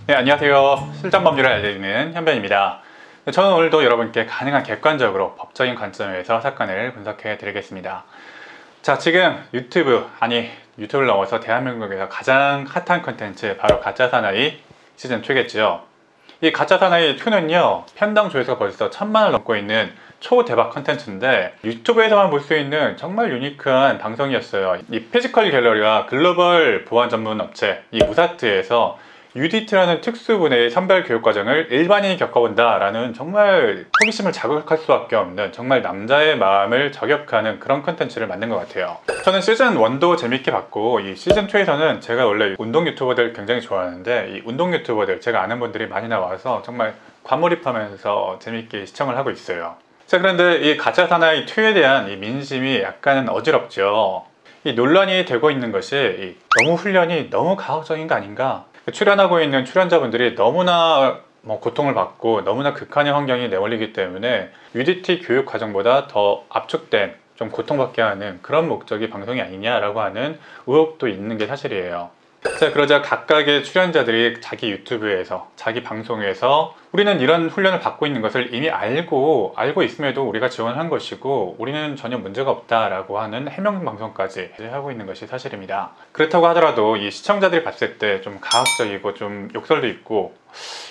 네, 안녕하세요. 실전법률을 알려드리는 현변입니다. 저는 오늘도 여러분께 가능한 객관적으로 법적인 관점에서 사건을 분석해 드리겠습니다. 자, 지금 유튜브를 넘어서 대한민국에서 가장 핫한 컨텐츠 바로 가짜사나이 시즌2겠죠. 이 가짜사나이2는요 편당 조회수가 벌써 1000만을 넘고 있는 초대박 컨텐츠인데, 유튜브에서만 볼 수 있는 정말 유니크한 방송이었어요. 이 피지컬 갤러리와 글로벌 보안 전문 업체 이 무사트에서 UDT라는 특수분야의 선별 교육 과정을 일반인이 겪어본다 라는 정말 호기심을 자극할 수밖에 없는, 정말 남자의 마음을 저격하는 그런 컨텐츠를 만든 것 같아요. 저는 시즌1도 재밌게 봤고, 이 시즌2에서는 제가 원래 운동 유튜버들 굉장히 좋아하는데, 이 운동 유튜버들 제가 아는 분들이 많이 나와서 정말 과몰입하면서 재밌게 시청을 하고 있어요. 자, 그런데 이 가짜사나이2에 대한 이 민심이 약간은 어지럽죠. 이 논란이 되고 있는 것이 너무 훈련이 너무 가혹적인 거 아닌가, 출연하고 있는 출연자분들이 너무나 고통을 받고 너무나 극한의 환경이 내몰리기 때문에 UDT 교육 과정보다 더 압축된, 좀 고통받게 하는 그런 목적이 방송이 아니냐라고 하는 의혹도 있는 게 사실이에요. 자, 그러자 각각의 출연자들이 자기 유튜브에서, 자기 방송에서 우리는 이런 훈련을 받고 있는 것을 이미 알고 있음에도 우리가 지원한 것이고 우리는 전혀 문제가 없다라고 하는 해명 방송까지 하고 있는 것이 사실입니다. 그렇다고 하더라도 이 시청자들이 봤을 때 좀 가학적이고 좀 욕설도 있고,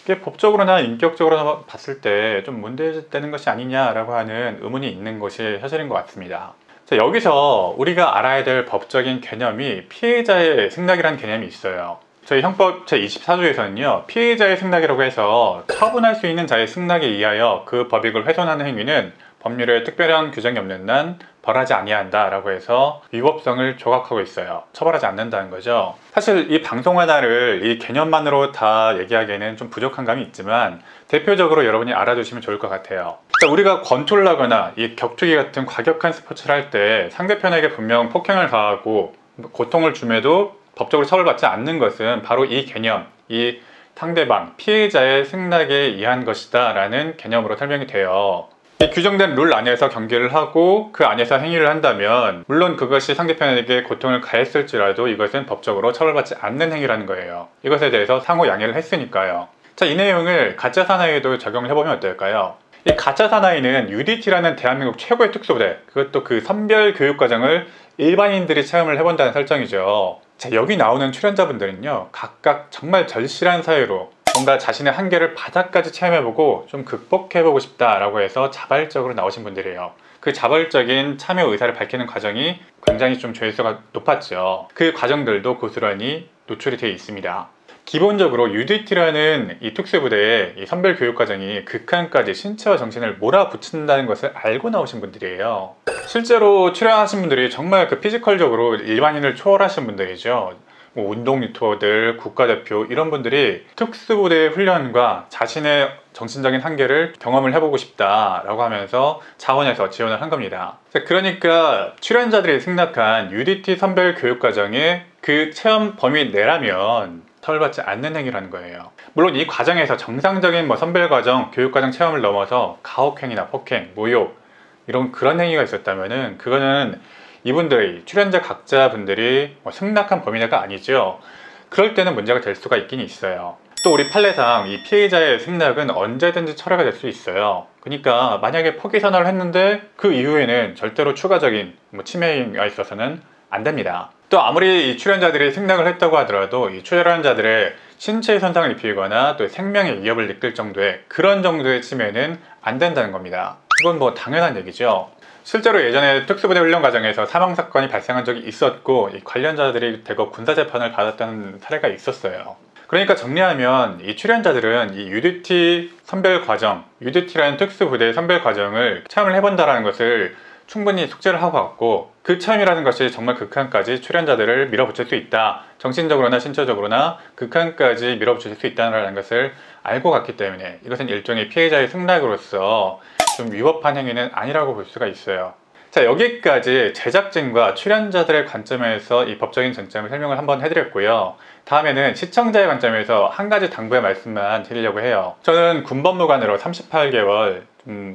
이게 법적으로나 인격적으로 봤을 때 좀 문제되는 것이 아니냐라고 하는 의문이 있는 것이 사실인 것 같습니다. 자, 여기서 우리가 알아야 될 법적인 개념이 피해자의 승낙이라는 개념이 있어요. 저희 형법 제24조에서는요 피해자의 승낙이라고 해서 처분할 수 있는 자의 승낙에 의하여 그 법익을 훼손하는 행위는 법률에 특별한 규정이 없는 한 벌하지 아니한다 라고 해서 위법성을 조각하고 있어요. 처벌하지 않는다는 거죠. 사실 이 방송 하나를 이 개념만으로 다 얘기하기에는 좀 부족한 감이 있지만, 대표적으로 여러분이 알아두시면 좋을 것 같아요. 우리가 권투를 하거나 이 격투기 같은 과격한 스포츠를 할 때 상대편에게 분명 폭행을 가하고 고통을 줌에도 법적으로 처벌받지 않는 것은 바로 이 개념, 이 상대방, 피해자의 승낙에 의한 것이다 라는 개념으로 설명이 돼요. 이 규정된 룰 안에서 경기를 하고 그 안에서 행위를 한다면 물론 그것이 상대편에게 고통을 가했을지라도 이것은 법적으로 처벌받지 않는 행위라는 거예요. 이것에 대해서 상호 양해를 했으니까요. 자, 이 내용을 가짜사나이에도 적용을 해보면 어떨까요? 이 가짜사나이는 UDT라는 대한민국 최고의 특수부대, 그것도 그 선별 교육 과정을 일반인들이 체험을 해본다는 설정이죠. 자, 여기 나오는 출연자분들은요 각각 정말 절실한 사유로 뭔가 자신의 한계를 바닥까지 체험해보고 좀 극복해보고 싶다라고 해서 자발적으로 나오신 분들이에요. 그 자발적인 참여 의사를 밝히는 과정이 굉장히 좀 조회수가 높았죠. 그 과정들도 고스란히 노출이 되어 있습니다. 기본적으로 UDT라는 이 특수부대의 이 선별 교육 과정이 극한까지 신체와 정신을 몰아붙인다는 것을 알고 나오신 분들이에요. 실제로 출연하신 분들이 정말 그 피지컬적으로 일반인을 초월하신 분들이죠. 운동 유튜버들, 국가대표 이런 분들이 특수부대의 훈련과 자신의 정신적인 한계를 경험을 해보고 싶다라고 하면서 자원에서 지원을 한 겁니다. 그러니까 출연자들이 승낙한 UDT 선별 교육 과정의 그 체험 범위 내라면 처벌받지 않는 행위라는 거예요. 물론 이 과정에서 정상적인 선별 과정, 교육 과정 체험을 넘어서 가혹행위나 폭행, 모욕 이런 그런 행위가 있었다면은 그거는 이분들이, 출연자 각자분들이 승낙한 범위 내가 아니죠. 그럴 때는 문제가 될 수가 있긴 있어요. 또 우리 판례상 이 피해자의 승낙은 언제든지 철회가 될 수 있어요. 그러니까 만약에 포기 선언을 했는데 그 이후에는 절대로 추가적인 침해가 있어서는 안 됩니다. 또 아무리 이 출연자들이 승낙을 했다고 하더라도 이 출연자들의 신체에 손상을 입히거나 또 생명의 위협을 느낄 정도의 그런 정도의 침해는 안 된다는 겁니다. 이건 당연한 얘기죠. 실제로 예전에 특수부대 훈련 과정에서 사망사건이 발생한 적이 있었고, 이 관련자들이 대거 군사재판을 받았다는 사례가 있었어요. 그러니까 정리하면 이 출연자들은 이 UDT 선별 과정, UDT라는 특수부대의 선별 과정을 체험을 해본다는 것을 충분히 숙지를 하고 왔고, 그 체험이라는 것이 정말 극한까지 출연자들을 밀어붙일 수 있다, 정신적으로나 신체적으로나 극한까지 밀어붙일 수 있다는 것을 알고 갔기 때문에 이것은 일종의 피해자의 승낙으로서 좀 위법한 행위는 아니라고 볼 수가 있어요. 자, 여기까지 제작진과 출연자들의 관점에서 이 법적인 쟁점을 설명을 한번 해드렸고요. 다음에는 시청자의 관점에서 한 가지 당부의 말씀만 드리려고 해요. 저는 군법무관으로 38개월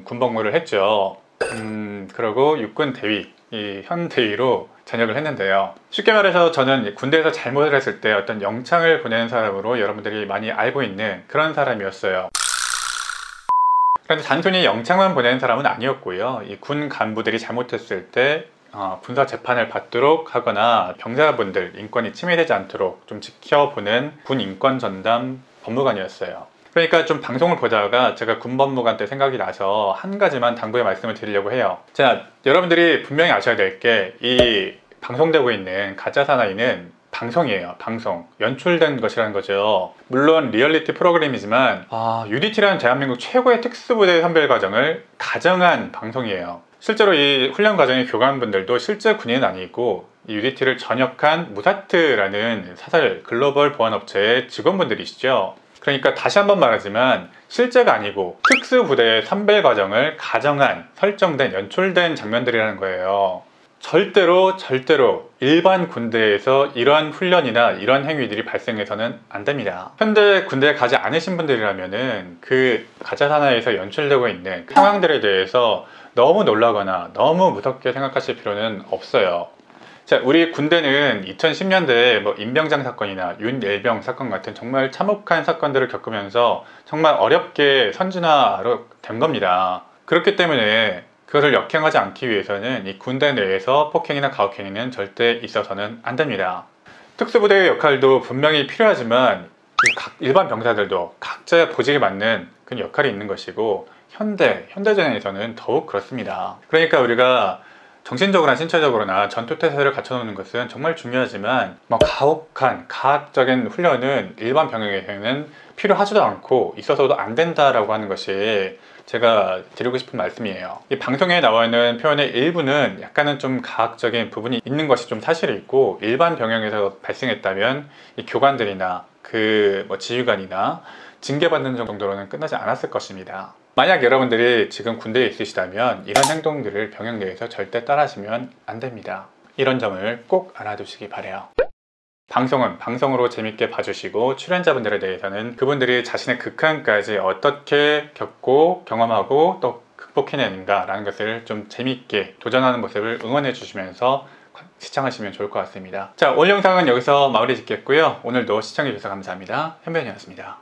군복무를 했죠. 그리고 육군 대위, 이 현대의로 전역을 했는데요. 쉽게 말해서 저는 군대에서 잘못을 했을 때 어떤 영창을 보내는 사람으로 여러분들이 많이 알고 있는 그런 사람이었어요. 그런데 단순히 영창만 보내는 사람은 아니었고요. 이 군 간부들이 잘못했을 때 군사 재판을 받도록 하거나 병사분들 인권이 침해되지 않도록 좀 지켜보는 군 인권 전담 법무관이었어요. 그러니까 좀 방송을 보다가 제가 군법무관 때 생각이 나서 한 가지만 당부의 말씀을 드리려고 해요. 자, 여러분들이 분명히 아셔야 될 게 이 방송되고 있는 가짜 사나이는 방송이에요. 방송. 연출된 것이라는 거죠. 물론 리얼리티 프로그램이지만 UDT라는 대한민국 최고의 특수부대 선별 과정을 가정한 방송이에요. 실제로 이 훈련 과정의 교관분들도 실제 군인은 아니고 이 UDT를 전역한 무사트라는 사설 글로벌 보안업체의 직원분들이시죠. 그러니까 다시 한번 말하지만 실제가 아니고 특수부대의 선별 과정을 가정한 설정된 연출된 장면들이라는 거예요. 절대로 일반 군대에서 이러한 훈련이나 이런 행위들이 발생해서는 안 됩니다. 현재 군대에 가지 않으신 분들이라면은 그 가짜 사나이에서 연출되고 있는 상황들에 대해서 너무 놀라거나 너무 무섭게 생각하실 필요는 없어요. 자, 우리 군대는 2010년대에 뭐 임병장 사건이나 윤일병 사건 같은 정말 참혹한 사건들을 겪으면서 정말 어렵게 선진화로 된 겁니다. 그렇기 때문에 그것을 역행하지 않기 위해서는 이 군대 내에서 폭행이나 가혹행위는 절대 있어서는 안 됩니다. 특수부대의 역할도 분명히 필요하지만 일반 병사들도 각자의 보직에 맞는 그런 역할이 있는 것이고 현대전에서는 더욱 그렇습니다. 그러니까 우리가 정신적으로나 신체적으로나 전투태세를 갖춰놓는 것은 정말 중요하지만 가혹한 가학적인 훈련은 일반 병영에서는 필요하지도 않고 있어서도 안 된다라고 하는 것이 제가 드리고 싶은 말씀이에요. 이 방송에 나와 있는 표현의 일부는 약간은 좀 가학적인 부분이 있는 것이 좀 사실이 있고 일반 병영에서 발생했다면 이 교관들이나 그 지휘관이나 징계받는 정도로는 끝나지 않았을 것입니다. 만약 여러분들이 지금 군대에 있으시다면 이런 행동들을 병영 내에서 절대 따라하시면 안 됩니다. 이런 점을 꼭 알아두시기 바래요. 방송은 방송으로 재밌게 봐주시고 출연자분들에 대해서는 그분들이 자신의 극한까지 어떻게 겪고 경험하고 또 극복해내는가 라는 것을 좀 재밌게 도전하는 모습을 응원해 주시면서 시청하시면 좋을 것 같습니다. 자, 오늘 영상은 여기서 마무리 짓겠고요. 오늘도 시청해 주셔서 감사합니다. 현변이었습니다.